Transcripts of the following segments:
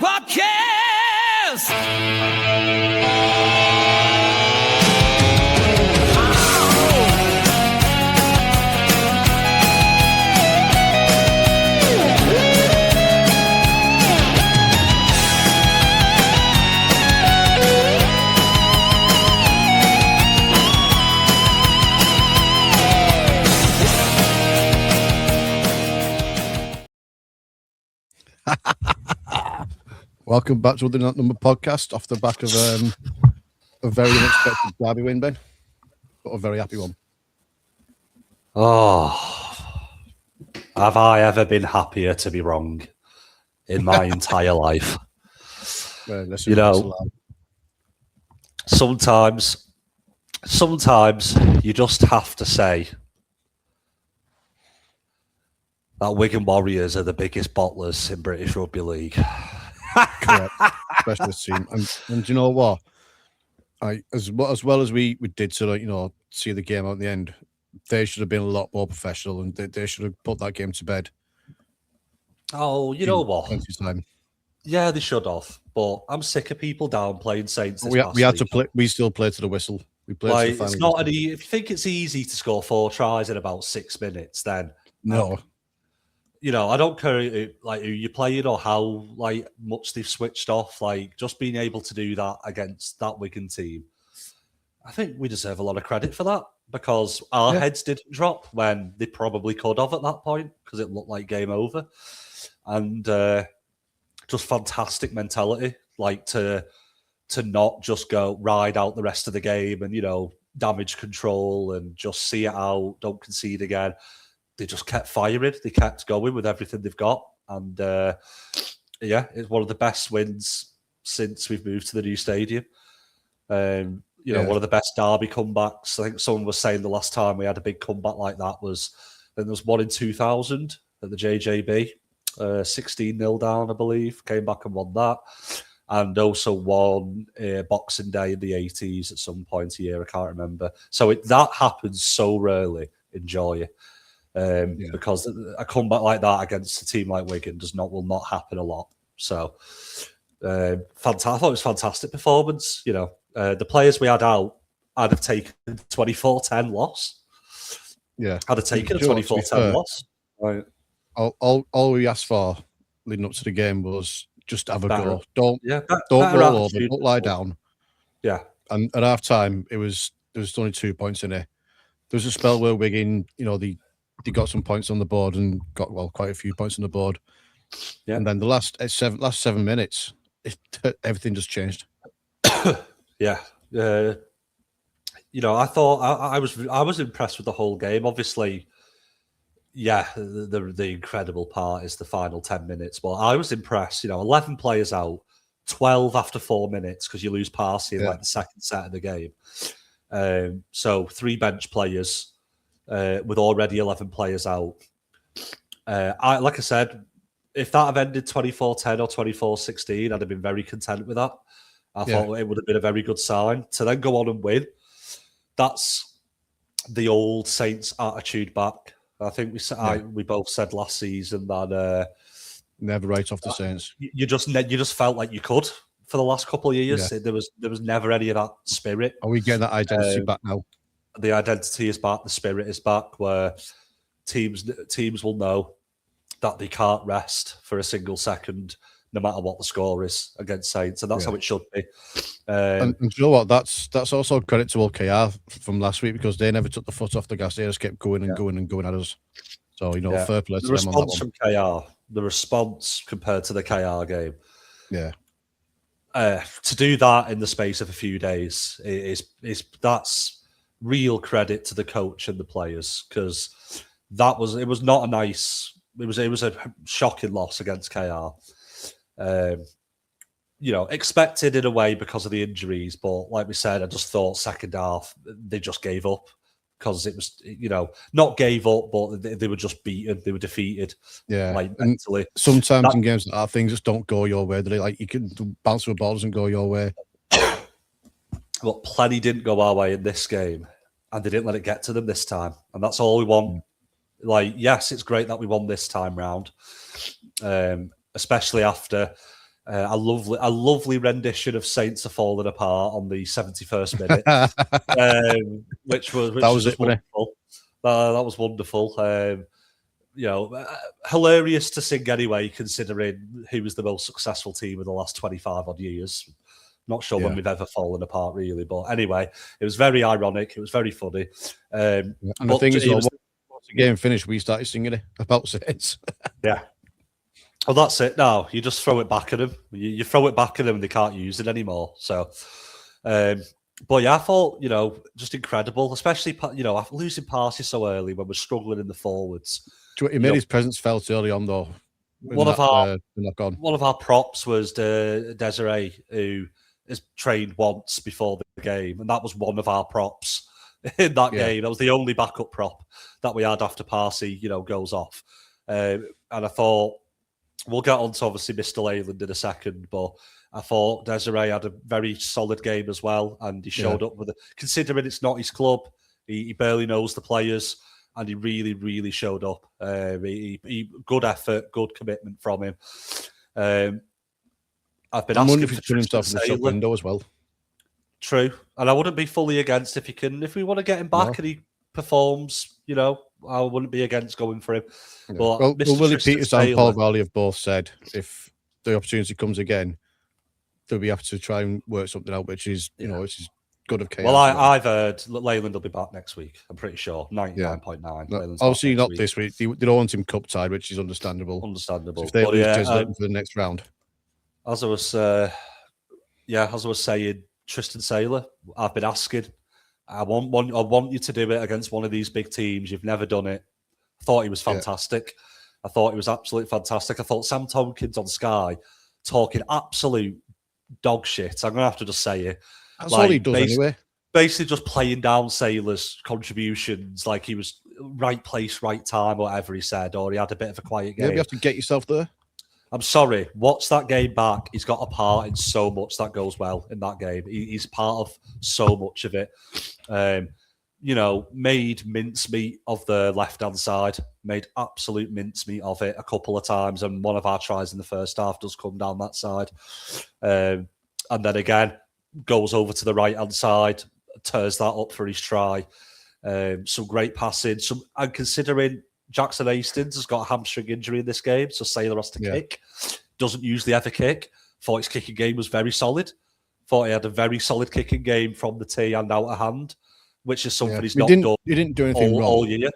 Podcast. Welcome back to the Not Number podcast off the back of a very unexpected derby win, Ben, but a very happy one. Oh, have I ever been happier to be wrong in my entire life? You know, sometimes you just have to say that Wigan Warriors are the biggest bottlers in British Rugby League. Correct. Specialist team, and you know what? As well as we did to see the game out at the end, they should have been a lot more professional, and they should have put that game to bed. Oh, you know what? Time. Yeah, they should have. But I'm sick of people downplaying Saints. We had to play. We still play to the whistle. We played like, to the final. It's not any. If you think it's easy to score 4 tries in about 6 minutes, then no. I don't care who you're playing or how much they've switched off. Just being able to do that against that Wigan team, I think we deserve a lot of credit for that because our heads didn't drop when they probably could have at that point because it looked like game over. And just fantastic mentality, to not just go ride out the rest of the game and damage control and just see it out, don't concede again. They just kept firing. They kept going with everything they've got. And, it's one of the best wins since we've moved to the new stadium. One of the best derby comebacks. I think someone was saying the last time we had a big comeback like that was, there was one in 2000 at the JJB, 16-0 down, I believe. Came back and won that. And also won Boxing Day in the 80s at some point a year. I can't remember. So that happens so rarely. Enjoy it. Because a comeback like that against a team like Wigan will not happen a lot. So, fantastic. I thought it was a fantastic performance. The players we had out, I'd have taken the 24-10 loss. Yeah, I'd have taken a 24-10 loss. Right. All we asked for leading up to the game was just have a go. Don't roll over. Don't lie down. Yeah. And at half time, there was only 2 points in it. There was a spell where Wigan, they got some points on the board and got quite a few points on the board. Yeah. And then the last 7 minutes, everything just changed. Yeah. I thought I was impressed with the whole game. Obviously, the incredible part is the final 10 minutes. But I was impressed. 11 players out, 12 after 4 minutes because you lose Parsi in the second set of the game. So 3 bench players. With already 11 players out. Like I said, if that had ended 24-10 or 24-16, I'd have been very content with that. I thought it would have been a very good sign. To then go on and win, that's the old Saints attitude back. I think we both said last season that never write off the Saints. You just felt like you could for the last couple of years. There was never any of that spirit. Are we getting that identity back now? The identity is back, the spirit is back, where teams will know that they can't rest for a single second, no matter what the score is against Saints, and that's how it should be. And you know what? That's also credit to OKR from last week because they never took the foot off the gas; they just kept going and going and going at us. So fair play to them on that one. The response from KR, the response compared to the KR game, to do that in the space of a few days that's real credit to the coach and the players because it was not a nice. It was a shocking loss against KR. Expected in a way because of the injuries, but like we said, I just thought second half they just gave up because it was not gave up, but they were just beaten. They were defeated. Yeah, mentally. Sometimes in games like that, things just don't go your way. You can bounce a ball doesn't go your way. But plenty didn't go our way in this game, and they didn't let it get to them this time. And that's all we want. Yes, it's great that we won this time round, especially after a lovely rendition of Saints Are Falling Apart on the 71st minute, which was just wonderful. That was wonderful. Hilarious to sing anyway, considering he was the most successful team of the last 25 odd years. Not sure when we've ever fallen apart, really. But anyway, it was very ironic. It was very funny. And the thing is, once the game finished, we started singing it about Saints. Yeah. Well, that's it. Now you just throw it back at them. You throw it back at them, and they can't use it anymore. So, but yeah, I thought just incredible, especially after losing passes so early when we're struggling in the forwards. He made his presence felt early on, though. One of our props was Desiree, who is trained once before the game, and that was one of our props in that game. That was the only backup prop that we had after Parsi, goes off. And I thought, we'll get on to obviously Mr. Leyland in a second, but I thought Desiree had a very solid game as well, and he showed up with it. Considering it's not his club, he barely knows the players, and he really, really showed up. He good effort, good commitment from him. I've been asking for himself in the shop window as well. True, and I wouldn't be fully against if we want to get him back and he performs. I wouldn't be against going for him. Yeah. But well, Willie Peters and Paul Rowley have both said if the opportunity comes again, they'll be able to try and work something out, which is which is good of chaos. Well, I've heard Leyland will be back next week. I'm pretty sure 99.9. No, obviously not this week. They don't want him cup tied, which is understandable. Understandable. So if they lose for the next round. As I was saying, Tristan Saylor, I've been asking. I want you to do it against one of these big teams. You've never done it. I thought he was fantastic. I thought he was absolutely fantastic. I thought Sam Tompkins on Sky talking absolute dog shit. I'm gonna have to just say it. That's all he does anyway. Basically, just playing down Saylor's contributions, like he was right place, right time, whatever he said, or he had a bit of a quiet game. Yeah, you have to get yourself there. I'm sorry. Watch that game back. He's got a part in so much that goes well in that game. He's part of so much of it. Made mincemeat of the left-hand side. Made absolute mincemeat of it a couple of times. And one of our tries in the first half does come down that side. And then again, goes over to the right-hand side, tears that up for his try. Some great passing. And considering Jackson Hastings has got a hamstring injury in this game, so Saylor has to kick. Doesn't usually ever kick. Thought his kicking game was very solid. Thought he had a very solid kicking game from the tee and out of hand, which is something he's not done. He didn't do anything wrong all year.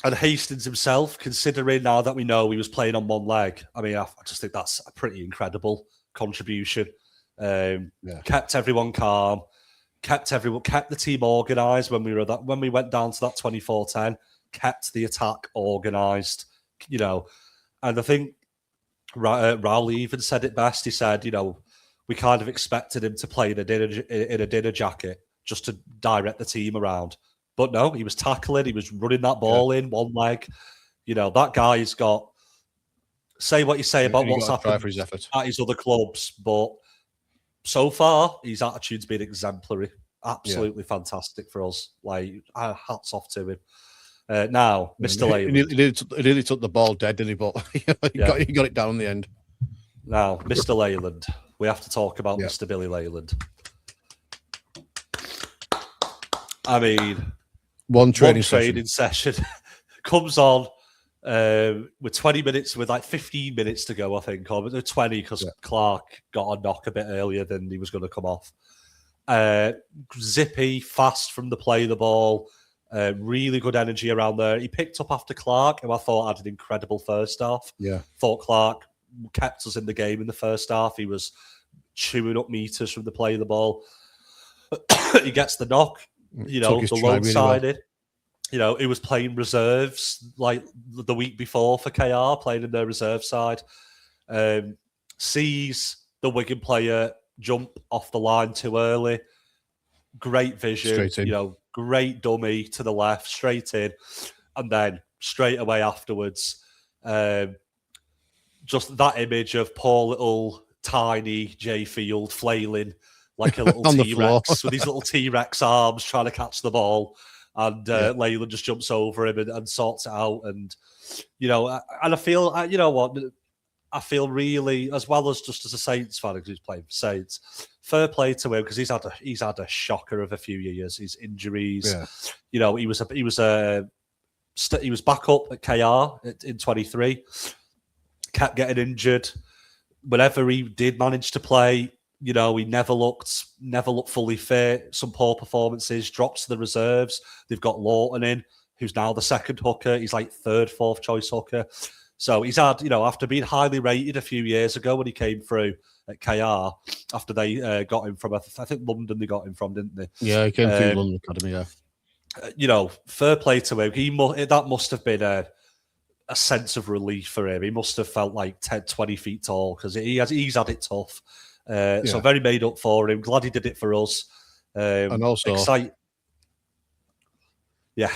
And Hastings himself, considering now that we know he was playing on one leg, I mean, I just think that's a pretty incredible contribution. Kept everyone calm. Kept the team organised when we went down to that 24-10, kept the attack organised, and I think Rowley even said it best. He said, we kind of expected him to play in a dinner jacket just to direct the team around. But no, he was tackling, he was running that ball in one leg. That guy's got, say what you say about what's happened at his other clubs, but so far, his attitude's been exemplary. Absolutely fantastic for us. Like, hats off to him. Now, Mr. Leyland. He really took the ball dead, didn't he? But he got it down in the end. Now, Mr. Leyland. We have to talk about Mr. Billy Leyland. I mean, one training session comes on with 20 minutes, with like 15 minutes to go, I think, or 20 because Clark got a knock a bit earlier than he was going to come off. Zippy, fast from the play of the ball, really good energy around there. He picked up after Clark, who I thought had an incredible first half. Thought Clark kept us in the game in the first half. He was chewing up meters from the play of the ball. He gets the knock, the low sided. He was playing reserves like the week before for KR, playing in their reserve side. Sees the Wigan player jump off the line too early. Great vision, great dummy to the left, straight in. And then straight away afterwards, just that image of poor little tiny Jay Field flailing like a little T-Rex with his little T-Rex arms trying to catch the ball. And Leyland just jumps over him and sorts it out. And, and I feel, I feel really, as well as just as a Saints fan because he's playing for Saints, fair play to him because he's had a shocker of a few years. His injuries, you know, he was back up at KR in 23, kept getting injured. Whenever he did manage to play, you know, he never looked fully fit. Some poor performances, drops to the reserves. They've got Lawton in, who's now the second hooker. He's like third, fourth choice hooker. So he's had, you know, after being highly rated a few years ago when he came through at KR, after they got him from, I think London they got him from, didn't they? Yeah, he came through London Academy, yeah. You know, fair play to him. That must have been a sense of relief for him. He must have felt like 10, 20 feet tall because he's had it tough. So very made up for him. Glad he did it for us. And also... Yeah.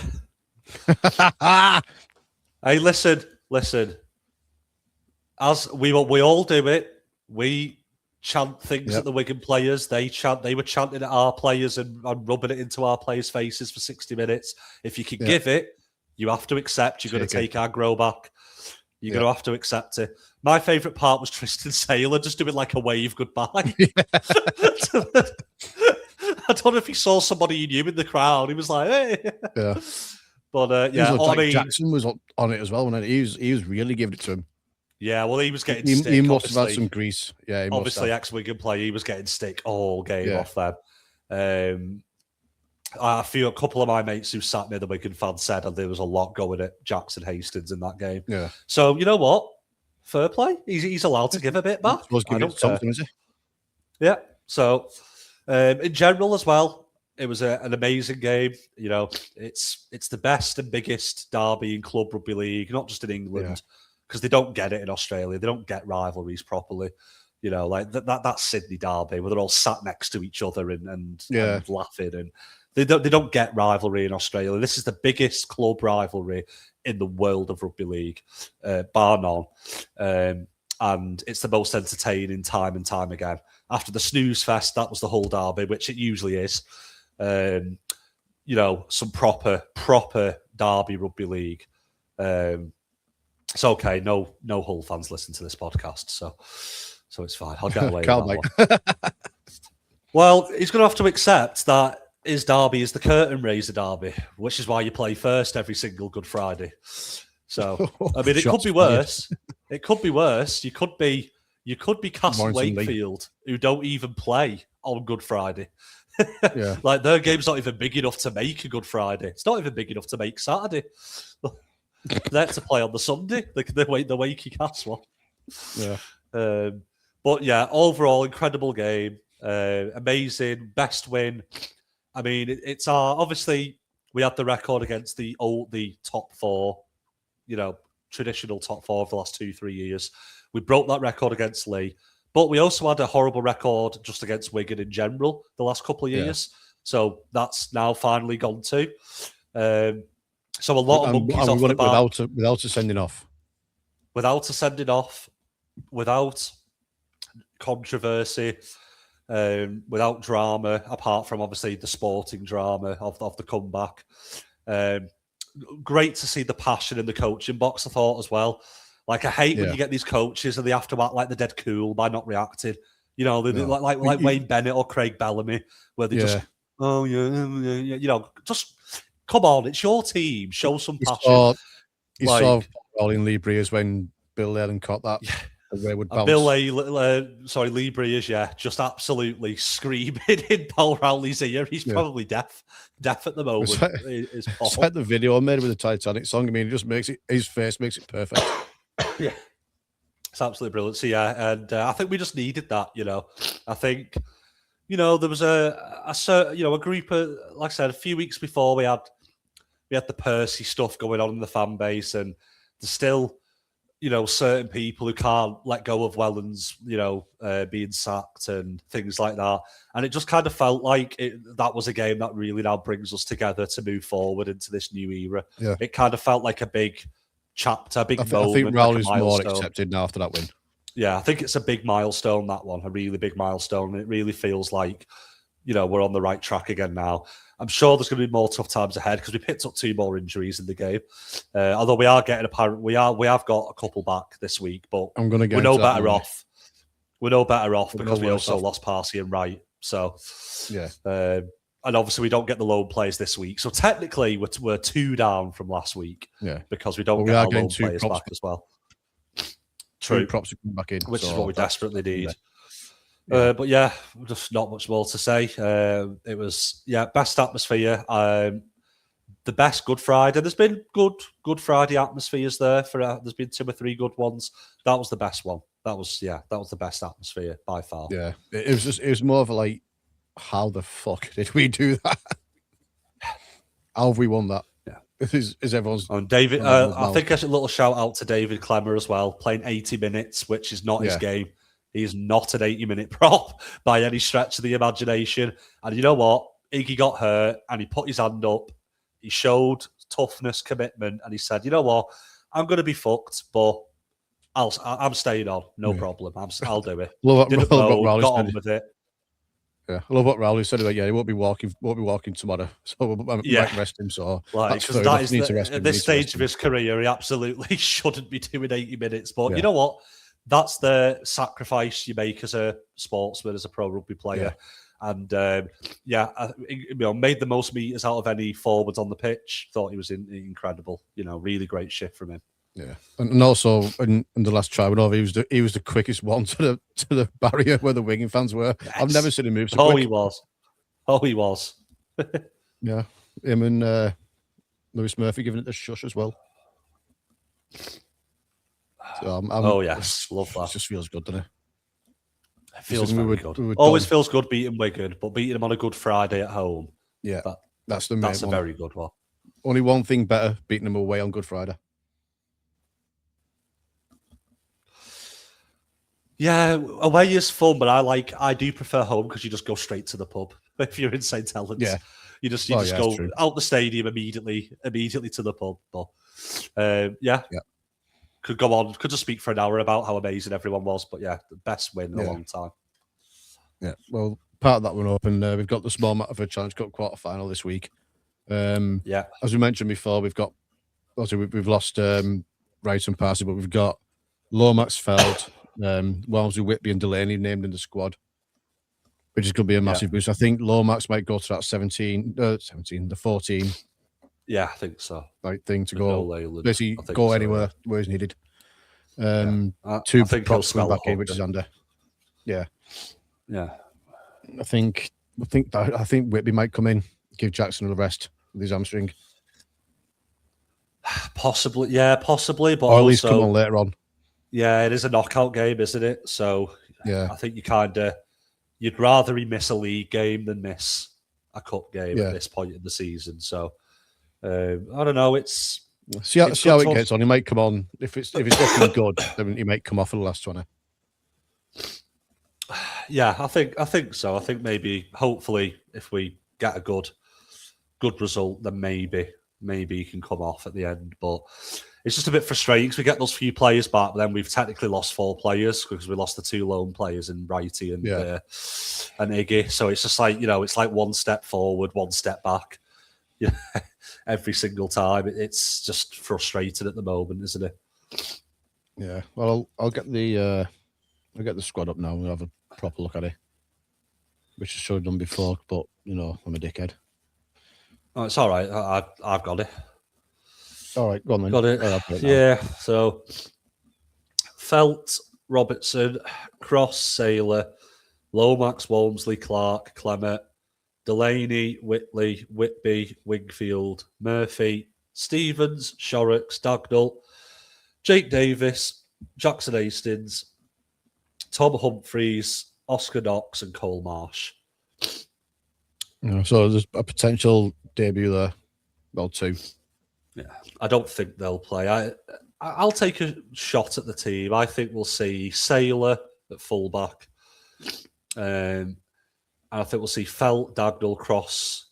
Hey, listen. As we all do it, we chant things at the Wigan players. They were chanting at our players and rubbing it into our players' faces for 60 minutes. If you can give it, you have to accept. You're going to take our grow back. You're going to have to accept it. My favourite part was Tristan Saylor just doing like a wave goodbye. I don't know if he saw somebody he knew in the crowd. He was like, hey. Yeah. But Jackson was on it as well. When he was really giving it to him. Yeah, well, he was getting stick. He must have had some grease. Yeah, obviously ex-Wigan player. He was getting stick all game off them. A couple of my mates who sat near the Wigan fans said there was a lot going at Jackson Hastings in that game. Yeah. So you know what? Fair play. He's allowed to give a bit back. I don't something, is he? Yeah. So in general as well, it was an amazing game. You know, it's the best and biggest derby in club rugby league, not just in England, because they don't get it in Australia. They don't get rivalries properly. You know, like that Sydney derby where they're all sat next to each other and laughing, and they don't get rivalry in Australia. This is the biggest club rivalry in the world of rugby league, bar none. And it's the most entertaining time and time again. After the snooze fest, that was the whole derby, which it usually is. You know, some proper derby rugby league. It's okay. No Hull fans listen to this podcast, so it's fine. I'll get away with that one. Well, he's going to have to accept that his derby is the curtain raiser derby, which is why you play first every single Good Friday. So, I mean, it could be worse. It could be worse. You could be Castle Wakefield, who don't even play on Good Friday. Like their game's not even big enough to make a Good Friday. It's not even big enough to make Saturday. They have to play on the Sunday. The Wakey Cats one. Yeah. But yeah, overall incredible game. Amazing, best win. I mean, it's obviously we had the record against the top four, you know, traditional top four of the last 2-3 years. We broke that record against Lee, but we also had a horrible record just against Wigan in general the last couple of years. So that's now finally gone too. So a lot of monkeys off the bat. Without a sending off. Without a sending off, without controversy, without drama, apart from obviously the sporting drama of the comeback. Great to see the passion in the coaching box, I thought, as well. Like, I hate when you get these coaches and they have to act like they're dead cool by not reacting. You know, like Wayne Bennett or Craig Bellamy, where they just, you know, just come on, it's your team. Show some passion. You saw Rolling Lee Breers when Bill Allen caught that. Wayward bounce. Lee Breers, just absolutely screaming in Paul Rowley's ear. He's probably deaf at the moment. It's like the video I made with the Titanic song. I mean, it just makes it, his face makes it perfect. Yeah, it's absolutely brilliant. So and I think we just needed that. You know, I think, you know, there was a group of, like I said, a few weeks before we had the Percy stuff going on in the fan base, and there's still, you know, certain people who can't let go of Wellens, you know, being sacked and things like that. And it just kind of felt like that was a game that really now brings us together to move forward into this new era. Yeah. It kind of felt like a big chapter, a big moment. I think Rowley's more accepted now after that win. Yeah, I think it's a big milestone, that one, a really big milestone. It really feels like we're on the right track again now. I'm sure there's going to be more tough times ahead because we picked up 2 more injuries in the game. Although we are getting we have got a couple back this week, but we're no better off. We're no better off because we also lost Parsi and Wright. So yeah, and obviously we don't get the loan players this week. So technically we're 2 down from last week. Yeah, because we don't get our loan players back as well. True, props are coming back in, which is what we desperately need. Yeah. But yeah, just not much more to say. It was best atmosphere. The best Good Friday. There's been good Friday atmospheres there. There's been 2 or 3 good ones. That was the best one. That was the best atmosphere by far. Yeah, it was more of a like, how the fuck did we do that? How have we won that? Yeah, is everyone's. And David, I think I should a little shout out to David Clemmer as well, playing 80 minutes, which is not his game. He is not an 80-minute prop by any stretch of the imagination. And you know what? Iggy got hurt and he put his hand up. He showed toughness, commitment, and he said, you know what? I'm going to be fucked, but I'm staying on. No problem. I'll do it. Didn't know, got on with it. Yeah, I love what Rowley said about he won't be walking tomorrow, so I might rest him. So because that is at this stage of his career, he absolutely shouldn't be doing 80 minutes. But you know what? That's the sacrifice you make as a sportsman, as a pro rugby player. And made the most meters out of any forwards on the pitch. Thought he was incredible. Really great shift from him. Yeah, and also in the last try, he was the quickest one to the barrier where the Wigan fans were. Yes. I've never seen him move so quick. He was. Yeah, him and Lewis Murphy giving it the shush as well. So yes, love that. It just feels good, doesn't it? It feels very good. Always feels good beating Wigan, but beating them on a Good Friday at home. Yeah, that's a very good one. Only one thing better: beating them away on Good Friday. Yeah, away is fun, but I do prefer home because you just go straight to the pub. If you're in St. Helens, you just go out the stadium immediately to the pub. But could go on, could just speak for an hour about how amazing everyone was. But the best win in a long time. Yeah, well, part of that one open. We've got the Small Matter for Challenge Cup quarter final this week. As we mentioned before, we've lost Wright and Parsi, but we've got Lomax, Feld, Walmsley, Whitby, and Delaney named in the squad, which is going to be a massive boost. I think Lomax might go to that the 14. Yeah, I think so. Right thing to go. Basically, go anywhere where he's needed. Two props coming back in, which is under. Yeah. I think Whitby might come in, give Jackson a rest with his hamstring. Possibly, but or at least come on later on. Yeah, it is a knockout game, isn't it? So I think you'd rather he miss a league game than miss a cup game at this point in the season. So I don't know. See how it gets on. He might come on if it's looking good. Then he might come off for the last 20. Yeah, I think so. I think maybe, hopefully, if we get a good result, then maybe he can come off at the end. But it's just a bit frustrating because we get those few players back, but then we've technically lost 4 players because we lost the 2 lone players in Righty and Iggy. So it's just like, it's like one step forward, one step back. Every single time. It's just frustrating at the moment, isn't it? Yeah. Well, I'll get the squad up now and have a proper look at it, which I should have done before, but I'm a dickhead. Oh, it's all right. I've got it. All right, go on then. Got it. So Felt, Robertson, Cross, Saylor, Lomax, Walmsley, Clark, Clement, Delaney, Whitley, Whitby, Wingfield, Murphy, Stevens, Shorrocks, Dagnall, Jake Davis, Jackson Hastings, Tom Humphreys, Oscar Knox, and Cole Marsh. So there's a potential debut there. Well, 2. Yeah, I don't think they'll play. I'll take a shot at the team. I think we'll see Saylor at fullback. And I think we'll see Felt, Dagnall, Cross,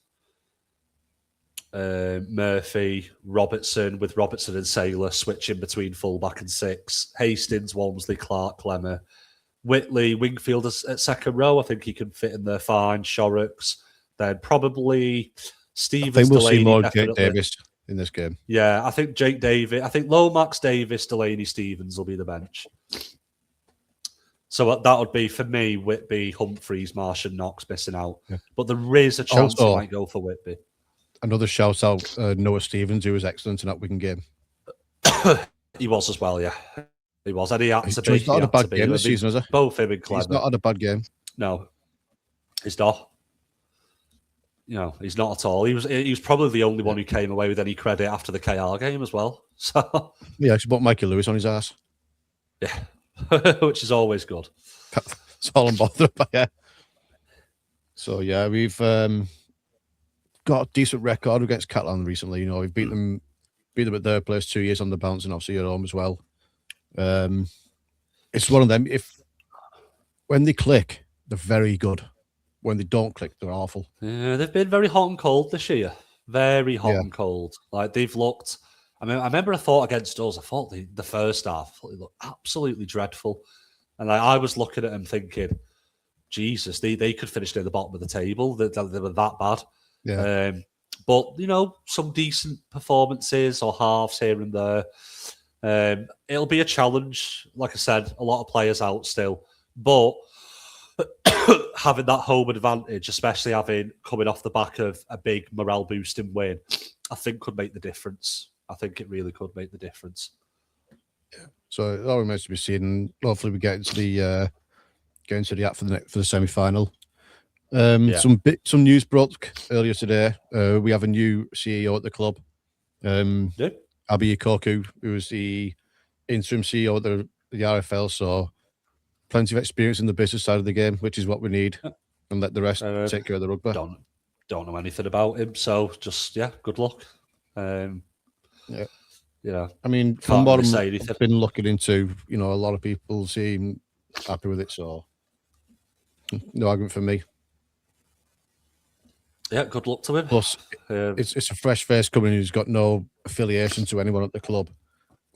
Murphy, Robertson, with Robertson and Saylor switching between fullback and 6. Hastings, Walmsley, Clark, Clemmer, Whitley, Wingfield at second row. I think he can fit in there fine. Shorrocks. Then probably Stevens, I think we'll see Delaney, more definitely. Jake Davis in this game. Yeah, I think Jake Davis. I think Lomax, Davis, Delaney, Stevens will be the bench. So that would be, for me, Whitby, Humphreys, Marsh and Knox missing out. Yeah. But there is a chance he might go for Whitby. Another shout out, Noah Stevens, who was excellent in that Wigan game. He was as well, yeah. He was. And he had to be. He's not had a bad game this season, has he? Both him and Clever. He's not had a bad game. No, he's not. He's not at all. He was probably the only one who came away with any credit after the KR game as well. So yeah, he put Mikey Lewis on his ass. Yeah, which is always good. That's all I'm bothered about. Yeah. So yeah, we've got a decent record against Catalan recently. We've beat them at their place 2 years on the bounce, and obviously at home as well. It's one of them. When they click, they're very good. When they don't click, they're awful. Yeah, they've been very hot and cold this year. Very hot and cold. Like they've looked. I remember I thought against us. I thought the first half they looked absolutely dreadful, and I was looking at them thinking, Jesus, they could finish near the bottom of the table. They were that bad. Yeah. But some decent performances or halves here and there. It'll be a challenge. Like I said, a lot of players out still, but having that home advantage, especially coming off the back of a big morale boosting win, I think could make the difference. I think it really could make the difference. Yeah. So it all remains to be seen. Hopefully, we get into the app for the semi-final. Some news broke earlier today. We have a new CEO at the club. Abi Ikoku, who was the interim CEO at the RFL, so plenty of experience in the business side of the game, which is what we need, and let the rest take care of the rugby. Don't know anything about him, so just good luck. From what I've been looking into, a lot of people seem happy with it, so no argument for me. Yeah, good luck to him. Plus, it's a fresh face coming who's got no affiliation to anyone at the club.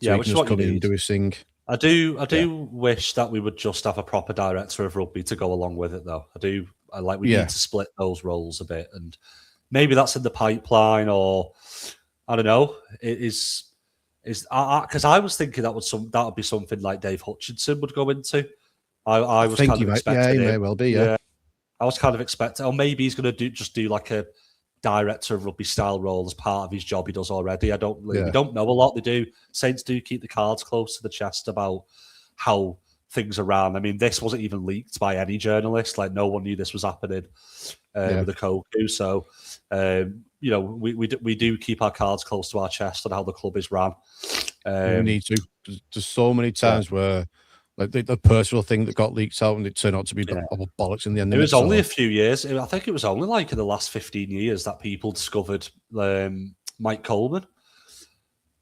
So which is what you need. And do his thing. I do wish that we would just have a proper director of rugby to go along with it, though. We need to split those roles a bit, and maybe that's in the pipeline, or I don't know. It is because I was thinking that would be something like Dave Hutchinson would go into. I was kind of expecting he may well be. Yeah. I was kind of expecting, or maybe he's going to do like a director of rugby style role as part of his job he does already. We don't know a lot. They do. Saints do keep the cards close to the chest about how things are ran. This wasn't even leaked by any journalist. Like no one knew this was happening with the Koku. So we do keep our cards close to our chest on how the club is ran. We need to. There's so many times where. Like the personal thing that got leaked out and it turned out to be bollocks in the end. It was only a few years. I think it was only like in the last 15 years that people discovered Mike Coleman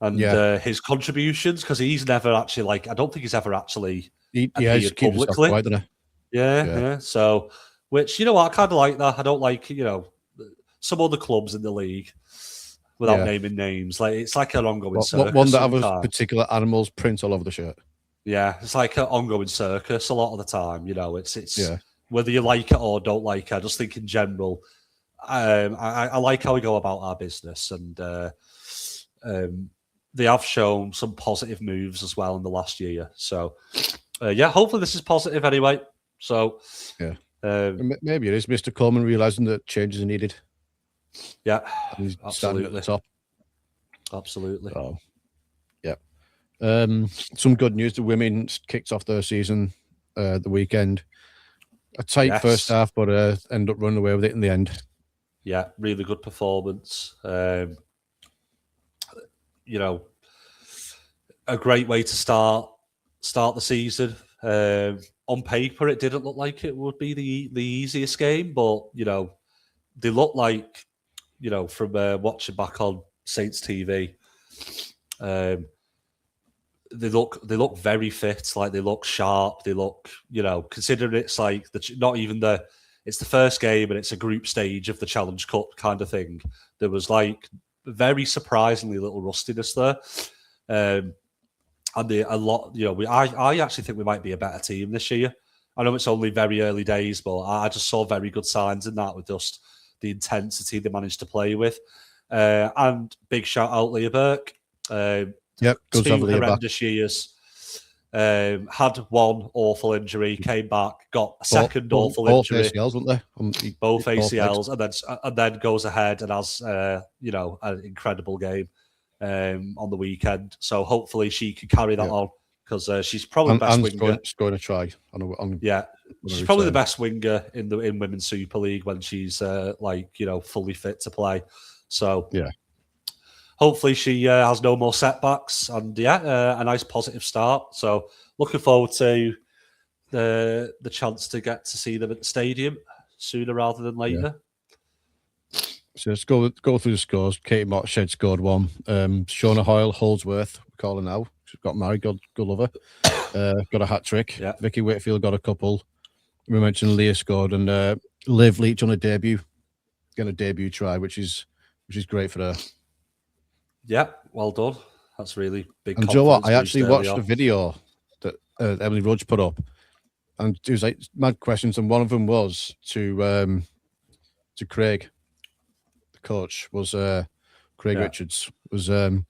and his contributions, because he's never actually I don't think he's ever actually appeared publicly. Quiet, doesn't he? Yeah. So, which I kind of like that. I don't like some other clubs in the league without naming names. Like it's like an ongoing circus. One that have a particular animal's print all over the shirt. Yeah, it's like an ongoing circus a lot of the time. It's whether you like it or don't like it. I just think in general, I like how we go about our business, and they have shown some positive moves as well in the last year. So, hopefully this is positive anyway. So, maybe it is Mr. Coleman realizing that changes are needed. Yeah, and he's standing at the top. Absolutely. Oh. Some good news. The women kicked off their season the weekend. A tight first half, but end up running away with it in the end. Yeah, really good performance. A great way to start the season. On paper, it didn't look like it would be the easiest game, but they look like from watching back on Saints TV. They look very fit. Like they look sharp. They look, considering it's like it's the first game and it's a group stage of the Challenge Cup kind of thing. There was like very surprisingly little rustiness there, and I actually think we might be a better team this year. I know it's only very early days, but I just saw very good signs in that with just the intensity they managed to play with. And big shout out Leah Burke. Yep, good to have Two Leah back. horrendous years. Had one awful injury, came back, got a second awful injury. Both ACLs, weren't they? Both ACLs, and then goes ahead and has an incredible game on the weekend. So hopefully she can carry that on, because she's probably the best winger. Going to try. She's probably the best winger in Women's Super League when she's fully fit to play. So yeah, hopefully she has no more setbacks, and a nice positive start. So looking forward to the chance to get to see them at the stadium sooner rather than later. Yeah. So let's go through the scores. Katie Mottershed scored 1. Shauna Hoyle Holdsworth, we call her now. She's got married, God love her. Got a hat trick. Yeah. Vicky Whitfield got a couple. We mentioned Leah scored, and Liv Leach on a debut, getting a debut try, which is great for her. Yeah, well done. That's really big. And do you know what? I actually watched a video that Emily Rudge put up, and it was like mad questions, and one of them was to Craig, the coach, was Craig Richards, was who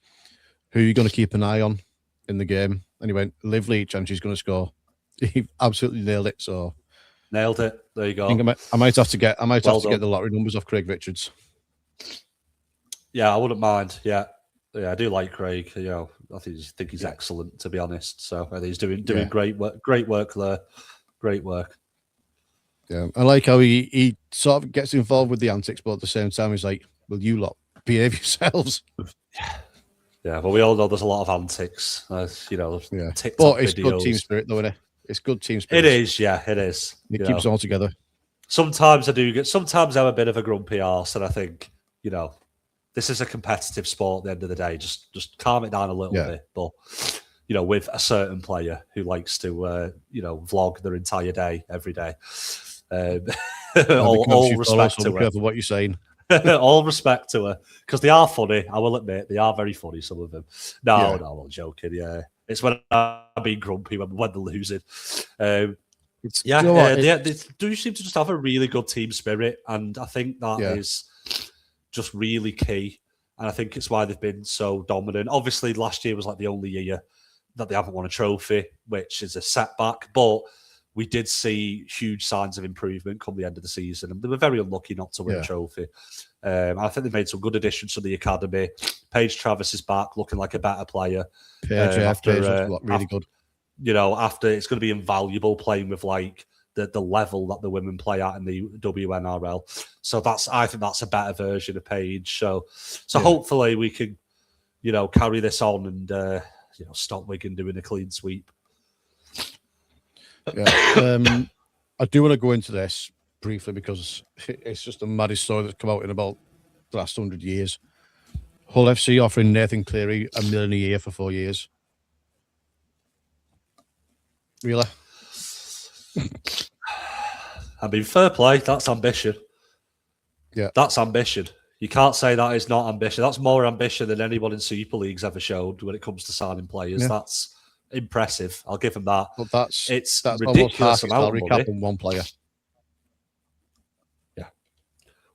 are you going to keep an eye on in the game? And he went, Liv Leach, and she's going to score. He absolutely nailed it. So nailed it. There you go. I might have to get the lottery numbers off Craig Richards. Yeah, I wouldn't mind. Yeah, I do like Craig. I think he's excellent, to be honest. So I think he's doing great work there. Great work. Yeah, I like how he sort of gets involved with the antics, but at the same time, he's like, "Will you lot behave yourselves?" Yeah, but we all know there's a lot of antics. TikTok but it's videos. Good team spirit, though, isn't it? It's good team spirit. It is, yeah, it is. It keeps us all together. Sometimes I'm a bit of a grumpy arse, and I think, this is a competitive sport at the end of the day. Just calm it down a little bit. But, with a certain player who likes to, vlog their entire day, every day. All respect to her. Careful what you're saying. All respect to her, because they are funny. I will admit, they are very funny, some of them. No, I'm joking. Yeah. It's when I'm being grumpy when they're losing. They do seem to just have a really good team spirit, and I think that is just really key. And I think it's why they've been so dominant. Obviously, last year was like the only year that they haven't won a trophy, which is a setback. But we did see huge signs of improvement come the end of the season, and they were very unlucky not to win a trophy. I think they've made some good additions to the academy. Paige Travis is back, looking like a better player. Paige really good. After it's going to be invaluable playing with like the level that the women play at in the WNRL. So I think that's a better version of Paige. So hopefully we can, carry this on and stop Wigan doing a clean sweep. Yeah. I do want to go into this briefly because it's just the maddest story that's come out in about the last 100 years. Hull FC offering Nathan Cleary $1 million a year for 4 years. Really? I mean, fair play. That's ambition. Yeah. That's ambition. You can't say that is not ambition. That's more ambition than anyone in Super League's ever showed when it comes to signing players. Yeah. That's impressive. I'll give him that. But that's ridiculous amount of money on one player. Yeah.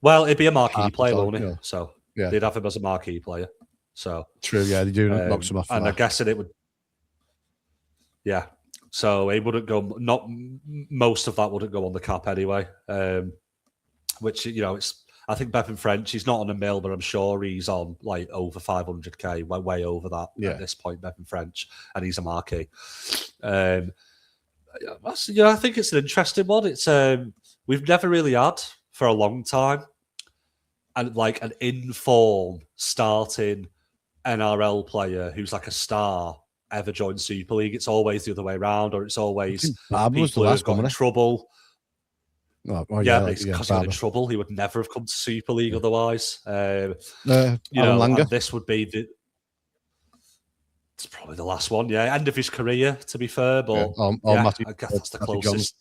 Well, it'd be a marquee player, wouldn't it? So they'd have him as a marquee player. So true. Yeah, they do knock some off. And I'm guessing it would. Yeah. So it wouldn't go. Not most of that wouldn't go on the cap anyway. Which it's. I think Bevan French, he's not on $1 million, but I'm sure he's on like over 500k, way over that at this point, Bevan French, and he's a marquee. I think it's an interesting one. It's we've never really had for a long time, and like an in-form starting NRL player who's like a star ever joined Super League. It's always the other way around, or it's always people who've got in trouble. Because he got in trouble. He would never have come to Super League otherwise. And this would be it's probably the last one. Yeah, end of his career, to be fair. But I guess that's the closest.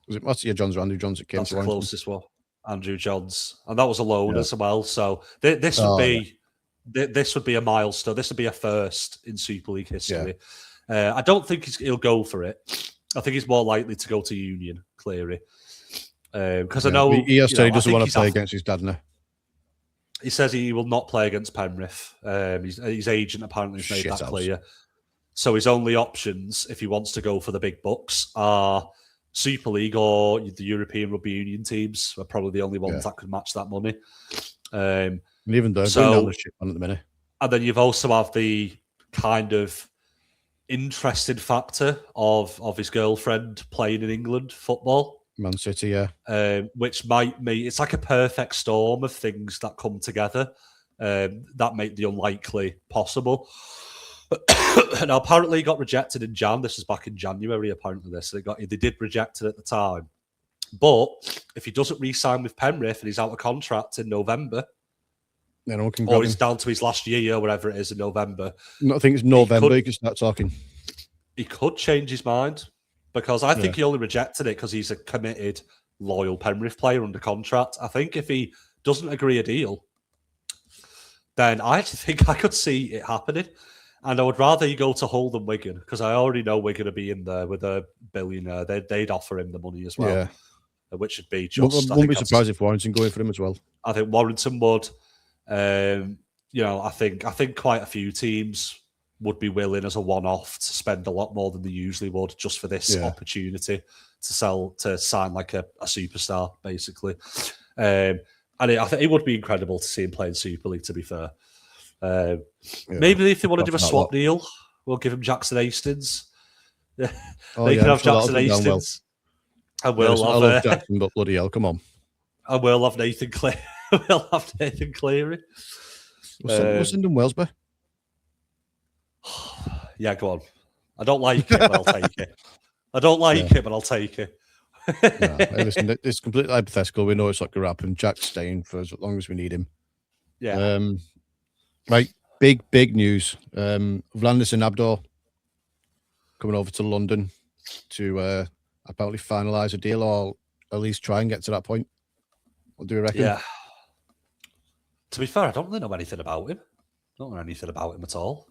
Was it Matthew Johns or Andrew Johns that came? That's the closest one. Andrew Johns, and that was a loan as well. So this would be this would be a milestone. This would be a first in Super League history. I don't think he'll go for it. I think he's more likely to go to Union, Cleary. Because I know he has said he doesn't want to play against against his dad now. He says he will not play against Penrith. His agent apparently has made that clear. So his only options, if he wants to go for the big bucks, are Super League or the European Rugby Union teams. Are probably the only ones that could match that money. And even though going down the ship on at the minute. And then you've also have the kind of interested factor of his girlfriend playing in England football. Man City, which might make it's like a perfect storm of things that come together that make the unlikely possible. Now, apparently, he got rejected in Jan. This was back in January. Apparently, they did reject it at the time. But if he doesn't re-sign with Penrith and he's out of contract in November, or he's down to his last year, whatever it is in November. I think it's November. He can start talking. He could change his mind. Because I think he only rejected it because he's a committed, loyal Penrith player under contract. I think if he doesn't agree a deal, then I actually think I could see it happening. And I would rather he go to Hull than Wigan, because I already know Wigan would be in there with a billionaire. They'd offer him the money as well, which would be just... I wouldn't be surprised if Warrington going for him as well. I think Warrington would. I think quite a few teams would be willing as a one-off to spend a lot more than they usually would just for this opportunity to sign like a superstar, basically. And I think it would be incredible to see him play in Super League, to be fair. Maybe if they want to do a swap deal, we'll give him Jackson Hastings. They can have Jackson Hastings. And we'll have... I love Jackson, but bloody hell, come on. And we'll have Nathan Cleary. We'll have Nathan Cleary. We'll send him Wellesby. Yeah, go on. I don't like it, but I'll take it. I don't like it, but I'll take it. Listen, it's completely hypothetical. We know it's not going to happen. Jack's staying for as long as we need him. Yeah. Right. Big news. Vlandis and Abdor coming over to London to apparently finalise a deal, or at least try and get to that point. What do you reckon? Yeah. To be fair, I don't really know anything about him. I don't know anything about him at all.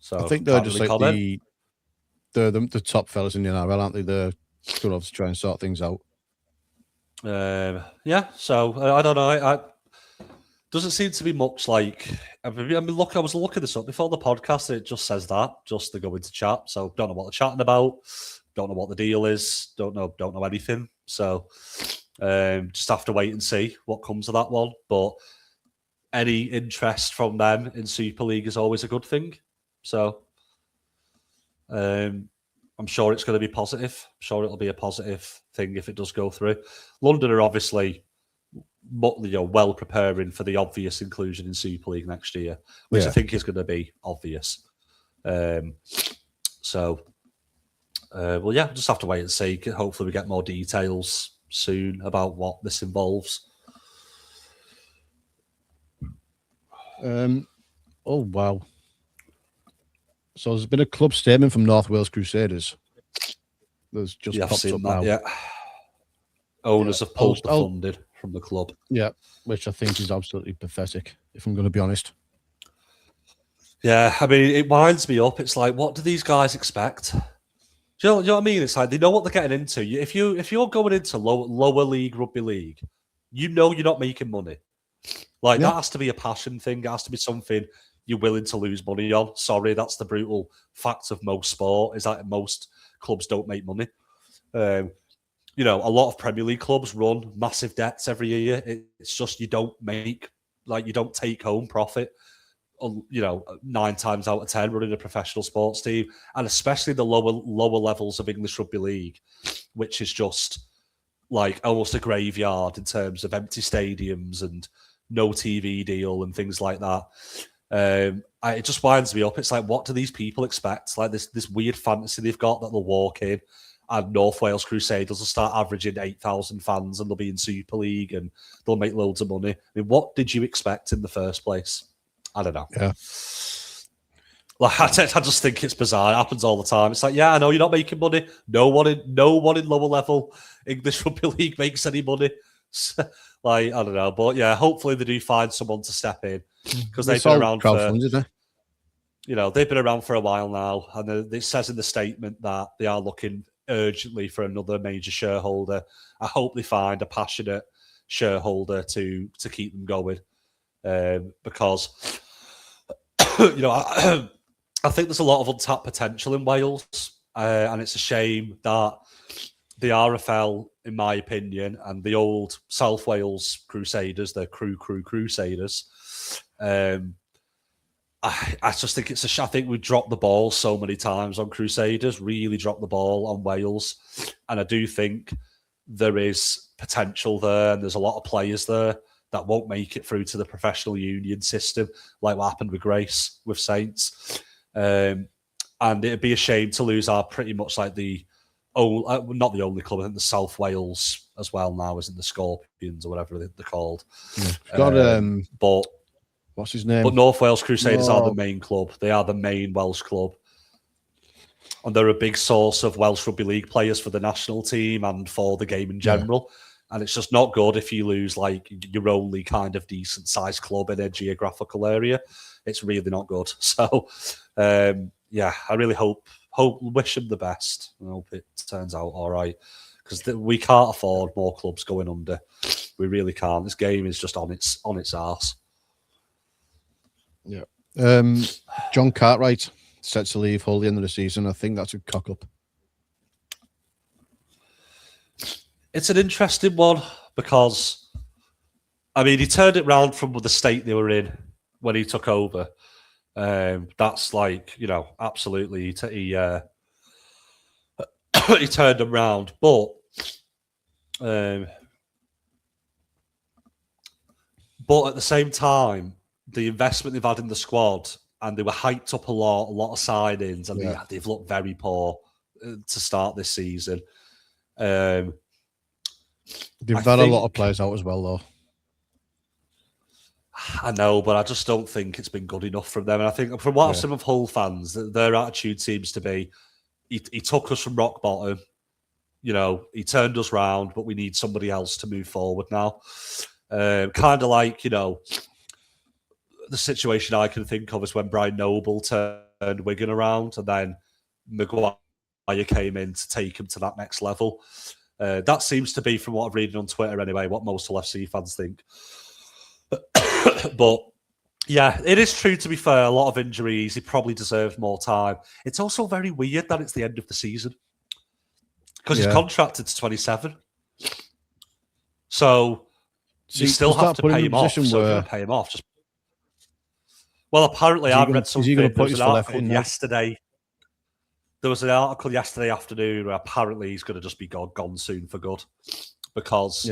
So I think they're just like the top fellas in the NRL, aren't they? They're going over to try and sort things out. Yeah. So I don't know. Doesn't seem to be much like. I was looking this up before the podcast, and it just says that just to go into chat. So don't know what they're chatting about. Don't know what the deal is. Don't know anything. So just have to wait and see what comes of that one. But any interest from them in Super League is always a good thing. So I'm sure it's going to be positive. I'm sure it'll be a positive thing if it does go through. London are obviously well preparing for the obvious inclusion in Super League next year, which I think is going to be obvious. Just have to wait and see. Hopefully we get more details soon about what this involves. Oh, wow. So there's been a club statement from North Wales Crusaders. There's just popped up now. Yeah. Owners have pulled the funding from the club. Yeah, which I think is absolutely pathetic, if I'm going to be honest. Yeah, I mean, it winds me up. It's like, what do these guys expect? Do you know what I mean? It's like they know what they're getting into. If you're going into lower league rugby league, you know you're not making money. That has to be a passion thing. It has to be something you're willing to lose money on. Sorry, that's the brutal fact of most sport, is that most clubs don't make money. A lot of Premier League clubs run massive debts every year. It's just you don't take home profit. 9 times out of 10 running a professional sports team, and especially the lower levels of English rugby league, which is just like almost a graveyard in terms of empty stadiums and no TV deal and things like that. It just winds me up. It's like, what do these people expect? Like this weird fantasy they've got that they'll walk in and North Wales Crusaders will start averaging 8,000 fans and they'll be in Super League and they'll make loads of money. I mean, what did you expect in the first place? I don't know. Yeah. I just think it's bizarre. It happens all the time. It's like, yeah, I know you're not making money. No one in lower level English rugby league makes any money. I don't know, but yeah, hopefully they do find someone to step in because they've been around for. they've been around for a while now, and it says in the statement that they are looking urgently for another major shareholder. I hope they find a passionate shareholder to keep them going, because I think there's a lot of untapped potential in Wales, and it's a shame that the RFL, in my opinion, and the old South Wales Crusaders, the Crusaders, I just think it's I think we dropped the ball so many times on Crusaders, really dropped the ball on Wales. And I do think there is potential there, and there's a lot of players there that won't make it through to the professional union system, like what happened with Grace, with Saints. And it'd be a shame to lose our pretty much like not the only club, I think the South Wales as well now, isn't the Scorpions or whatever they're called. But what's his name? But North Wales Crusaders are the main club. They are the main Welsh club. And they're a big source of Welsh Rugby League players for the national team and for the game in general. Yeah. And it's just not good if you lose like your only kind of decent sized club in a geographical area. It's really not good. So, I really wish them the best. I hope it turns out all right. Because we can't afford more clubs going under. We really can't. This game is just on its arse. Yeah. John Cartwright set to leave Hull the end of the season. I think that's a cock up. It's an interesting one because, I mean, he turned it round from the state they were in when he took over. That's like, absolutely he turned them round. But at the same time, the investment they've had in the squad, and they were hyped up a lot of signings, and they've looked very poor to start this season. They've had a lot of players out as well, though. I know, but I just don't think it's been good enough from them. And I think from what I've seen of Hull fans, their attitude seems to be, he took us from rock bottom, he turned us round, but we need somebody else to move forward now. Kind of like, the situation I can think of is when Brian Noble turned Wigan around, and then Maguire came in to take him to that next level. That seems to be, from what I've read on Twitter anyway, what most Hull FC fans think. But yeah, it is true, to be fair, a lot of injuries. He probably deserves more time. It's also very weird that it's the end of the season because he's contracted to 27. So you still have to pay him off. So you're going to pay him off. Well, apparently I read something. There was an article yesterday. There was an article yesterday afternoon where apparently he's going to just be gone soon for good because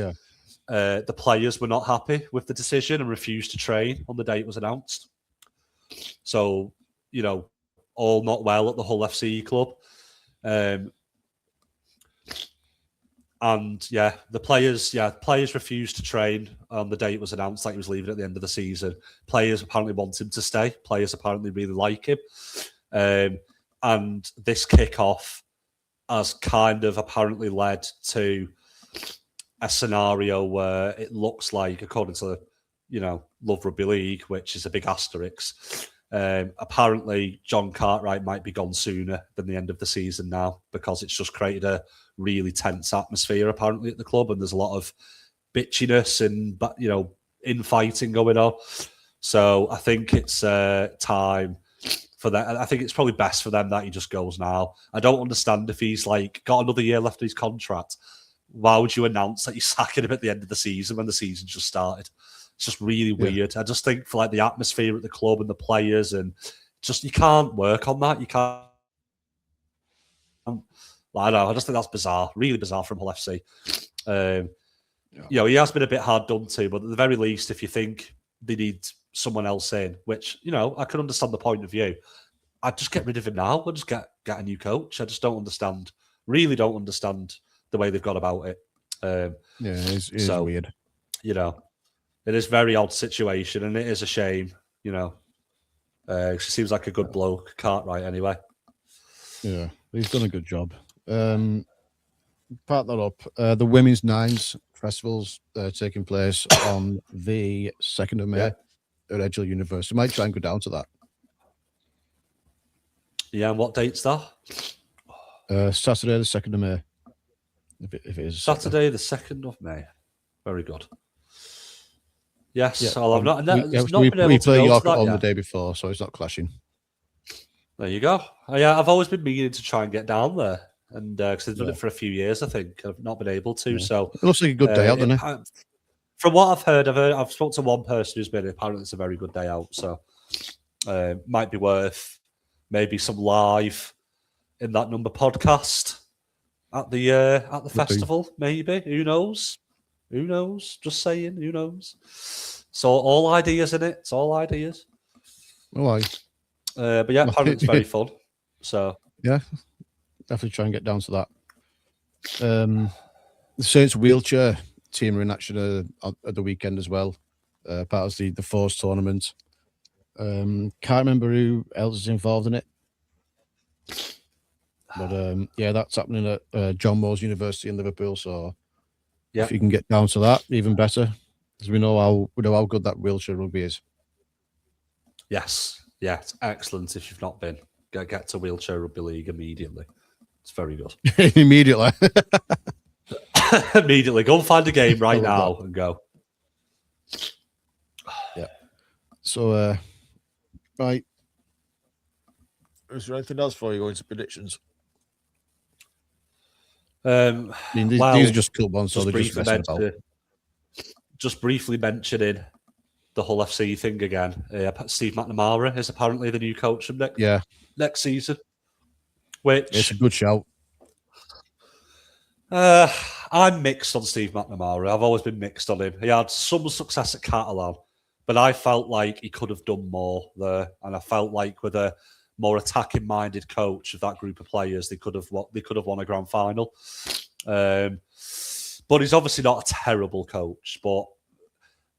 the players were not happy with the decision and refused to train on the day it was announced. So, all not well at the Hull FC club. And the players refused to train on the day it was announced, like he was leaving at the end of the season. Players apparently want him to stay. Players apparently really like him. And this kickoff has kind of apparently led to a scenario where it looks like, according to Love Rugby League, which is a big asterisk, apparently John Cartwright might be gone sooner than the end of the season now, because it's just created a really tense atmosphere apparently at the club, and there's a lot of bitchiness and infighting going on. So I think it's time for that. I think it's probably best for them that he just goes now. I don't understand if he's got another year left in his contract. Why would you announce that you're sacking him at the end of the season when the season just started? It's just really weird. I just think for the atmosphere at the club and the players, and just you can't work on that. You can't. I don't know. I just think that's bizarre, really bizarre from Hull FC. He has been a bit hard done to, but at the very least, if you think they need someone else in, which I can understand the point of view, I'd just get rid of him now. I'd just get a new coach. I just don't understand. Really don't understand the way they've gone about it. It is weird. It is a very odd situation, and it is a shame. She seems like a good bloke, Cartwright, anyway. Yeah, he's done a good job. Part that up. The Women's Nines Festival's taking place on the 2nd of May at Edgell University. Might try and go down to that. Yeah, and what date's that? Saturday, the 2nd of May. If it is Saturday, the 2nd of May. Very good. Yes, Yeah, I'll have not. we There's not been able we to play go York to that on yet. the day before, so it's not clashing. There you go. Yeah, I've always been meaning to try and get down there, and because they've done Yeah. it for a few years, I think I've not been able to. Yeah. So It looks like a good day out, doesn't it? From what I've heard, I've spoken to one person who's been. Apparently, it's a very good day out. So might be worth maybe some live in that number podcast at the festival. Maybe, who knows? Who knows? Just saying, who knows? So all ideas in it. It's all ideas. Oh, aye. But yeah, apparently it's very fun. So yeah, definitely try and get down to that. The Saints wheelchair team are in action at the weekend as well. Part of the Force tournament. Can't remember who else is involved in it. But yeah, that's happening at John Moores University in Liverpool. So if you can get down to that, even better, because we know how good that wheelchair rugby is. Yes, yeah, it's excellent. If you've not been, get to Wheelchair Rugby League immediately. It's very good. Immediately. Immediately, go and find a game right now and go. Yeah. So, right. Is there anything else for you going to predictions? I mean, these are just cool ones, so they're just messing about. Just briefly mentioning the Hull FC thing again. Steve McNamara is apparently the new coach of next season. Which it's a good shout. I'm mixed on Steve McNamara. I've always been mixed on him. He had some success at Catalan, but I felt like he could have done more there, and I felt like with a more attacking-minded coach of that group of players, they could have won a grand final. But he's obviously not a terrible coach. But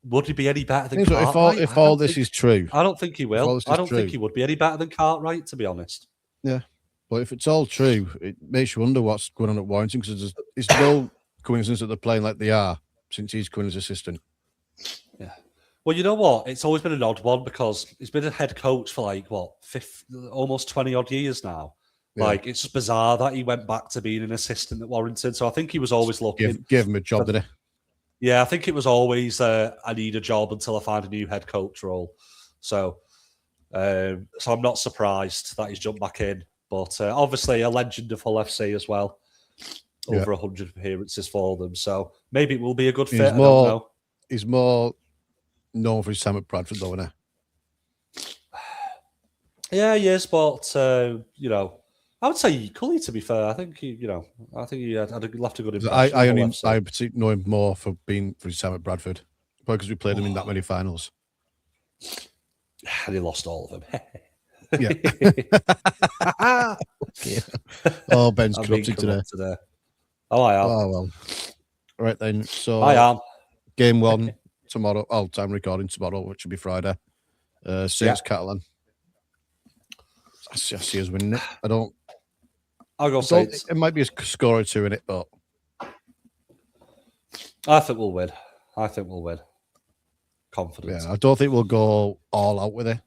would he be any better than Cartwright? If all this is true, I don't think he will. I don't think he would be any better than Cartwright, to be honest. Yeah, but if it's all true, it makes you wonder what's going on at Warrington, because it's no coincidence that they're playing like they are since he's come in as assistant. Yeah. Well, you know what? It's always been an odd one because he's been a head coach for almost 20 odd years now. Yeah. Like, it's just bizarre that he went back to being an assistant at Warrington. So I think he was always looking. Give him a job, did he? Yeah, I think it was always I need a job until I find a new head coach role. So I'm not surprised that he's jumped back in. But obviously a legend of Hull FC as well. Over 100 appearances for them. So maybe it will be a good fit. I don't know. He's more known for his time at Bradford, though, isn't he? Yeah, he is, but I would say equally. To be fair, I think he left a good impression. I know him more for his time at Bradford, probably because we played him in that many finals, and he lost all of them. Yeah. Oh, Ben's corrupted today. Oh, I am. Oh well. All right then. So I am. Game 1 tomorrow. Time recording tomorrow, which will be Friday. Saints Catalan. I see us winning it. I'll go Saints. It might be a score or two in it, but I think we'll win. Confidence. Yeah, I don't think we'll go all out with it,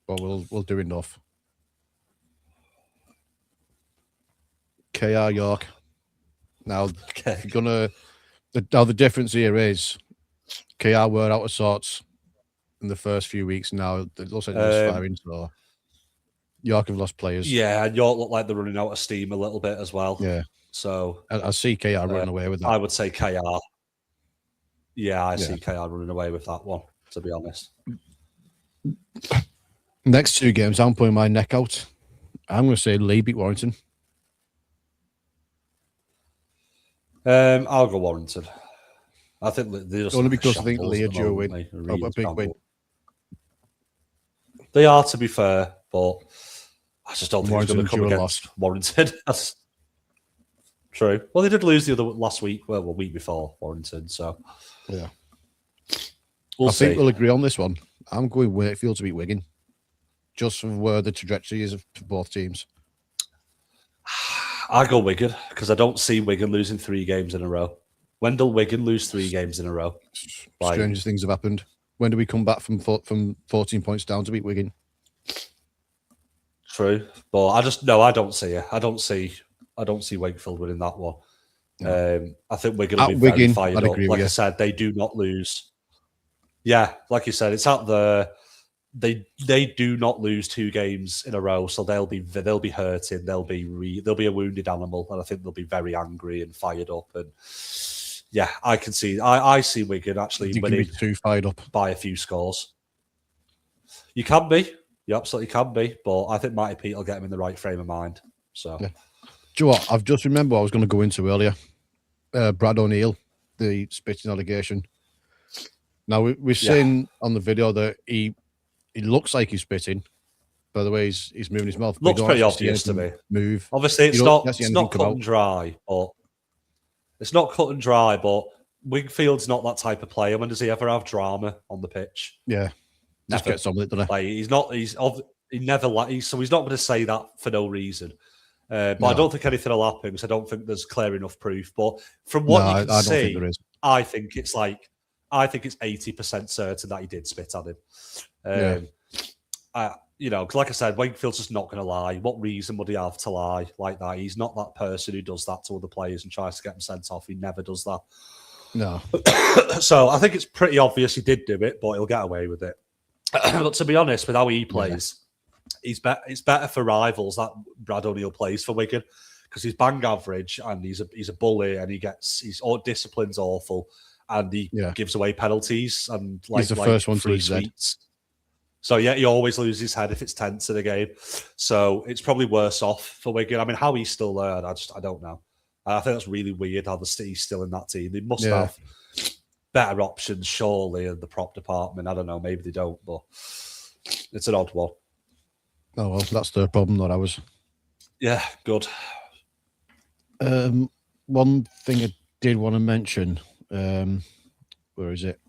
but we'll do enough. KR York. Now, if you're gonna. The difference here is KR were out of sorts in the first few weeks. Now it looks like they're firing, so York have lost players. Yeah, and York look like they're running out of steam a little bit as well. Yeah. So I see KR running away with that. I would say KR. Yeah, I see KR running away with that one, to be honest. Next 2 games, I'm putting my neck out. I'm going to say Lee beat Warrington. I'll go Warrington. I think they're just only because I think Lee are due a win. A big win. They are, to be fair, but I just don't think it's going to come against Warrington. That's true. Well, they did lose the other last week. Well, a week before Warrington. So yeah, I think we'll agree on this one. I'm going Wakefield to beat Wigan, just from where the trajectory is of both teams. I go Wigan because I don't see Wigan losing 3 games in a row. When do Wigan lose 3 games in a row? Strangest things have happened. When do we come back from 14 points down to beat Wigan? True, but I don't see it. I don't see Wakefield winning that one. No. I think Wigan will be very fired up. Like I said, they do not lose. Yeah, like you said, it's out there. They do not lose 2 games in a row, so they'll be hurting. They'll be a wounded animal, and I think they'll be very angry and fired up. And yeah, I can see. I see Wigan actually winning. Too fired up by a few scores. You can be. You absolutely can be, but I think Matty Pete will get him in the right frame of mind. So, yeah. Do you know what? I've just remembered what I was going to go into earlier. Brad O'Neill, the spitting allegation. Now we've seen on the video that he looks like he's spitting. By the way, he's moving his mouth. Looks pretty obvious to me. Move. Obviously, it's not cut and dry, but it's not cut and dry. But Wingfield's not that type of player. When does he ever have drama on the pitch? Yeah. Just gets on with it, doesn't he? Like he's not going to say that for no reason. But no. I don't think anything will happen because I don't think there's clear enough proof. But from what you can see, I think it's 80% certain that he did spit at him. Because like I said, Wakefield's just not going to lie. What reason would he have to lie like that? He's not that person who does that to other players and tries to get them sent off. He never does that. No. So I think it's pretty obvious he did do it, but he'll get away with it. But to be honest, with how he plays, it's better for rivals that Brad O'Neill plays for Wigan because he's bang average and he's a bully and his discipline's awful and he gives away penalties and he's the first one to lose sweets. So yeah, he always loses his head if it's tense in a game. So it's probably worse off for Wigan. I mean, how he's still there, I don't know. I think that's really weird how he's still in that team. They must have better options, surely, in the prop department. I don't know. Maybe they don't, but it's an odd one. Oh, well, that's the problem, not ours. Yeah, good. One thing I did want to mention, where is it?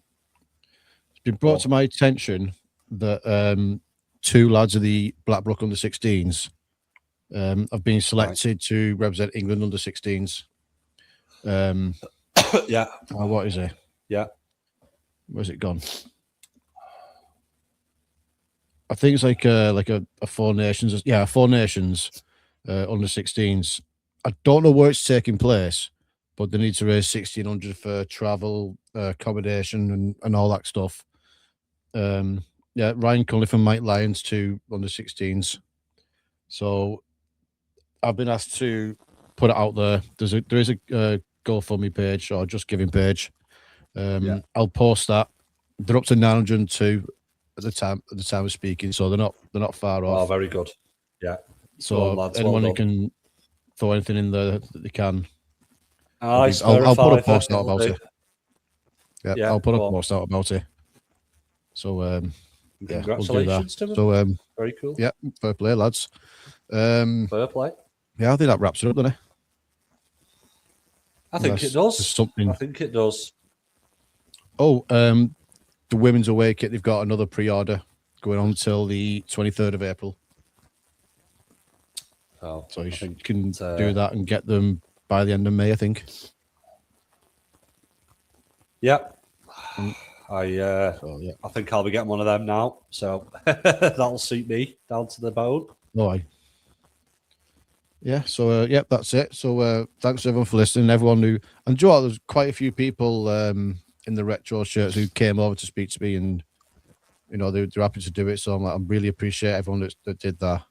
It's been brought to my attention that 2 lads of the Blackbrook under-16s have been selected to represent England under-16s. Yeah. What is it? Yeah. Where's it gone? I think it's like a 4 Nations. Yeah, 4 Nations under-16s. I don't know where it's taking place, but they need to raise 1,600 for travel, accommodation, and all that stuff. Yeah, Ryan Cunliffe and Mike Lyons to under-16s. So I've been asked to put it out there. There is a GoFundMe page or Just Giving page. I'll post that. They're up to 902 at the time of speaking, so they're not far off. Oh, very good. Yeah. So anyone who can throw anything in there that they can. I'll put a post out about it. Yeah, I'll put a post out about it. So congratulations to them. So very cool. Yeah, fair play, lads. Fair play. Yeah, I think that wraps it up, doesn't it? I think it does. I think it does. Oh, the women's away kit, they've got another pre-order going on until the 23rd of April. Oh, so you can do that and get them by the end of May, I think. Yep. I think I'll be getting one of them now. So that'll suit me down to the bone. No, Yeah, so that's it. So thanks everyone for listening. Everyone who, and Joe, there's quite a few people in the retro shirts who came over to speak to me, and they're happy to do it. So I really appreciate everyone that did that.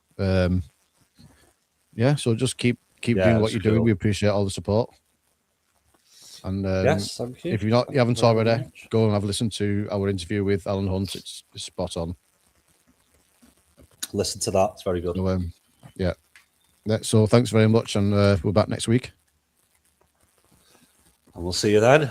So just keep doing what you're doing. We appreciate all the support. And yes, thank you. If you haven't already, go and have a listen to our interview with Alan Hunt. It's spot on. Listen to that; it's very good. So, so thanks very much, and we're back next week. And we'll see you then.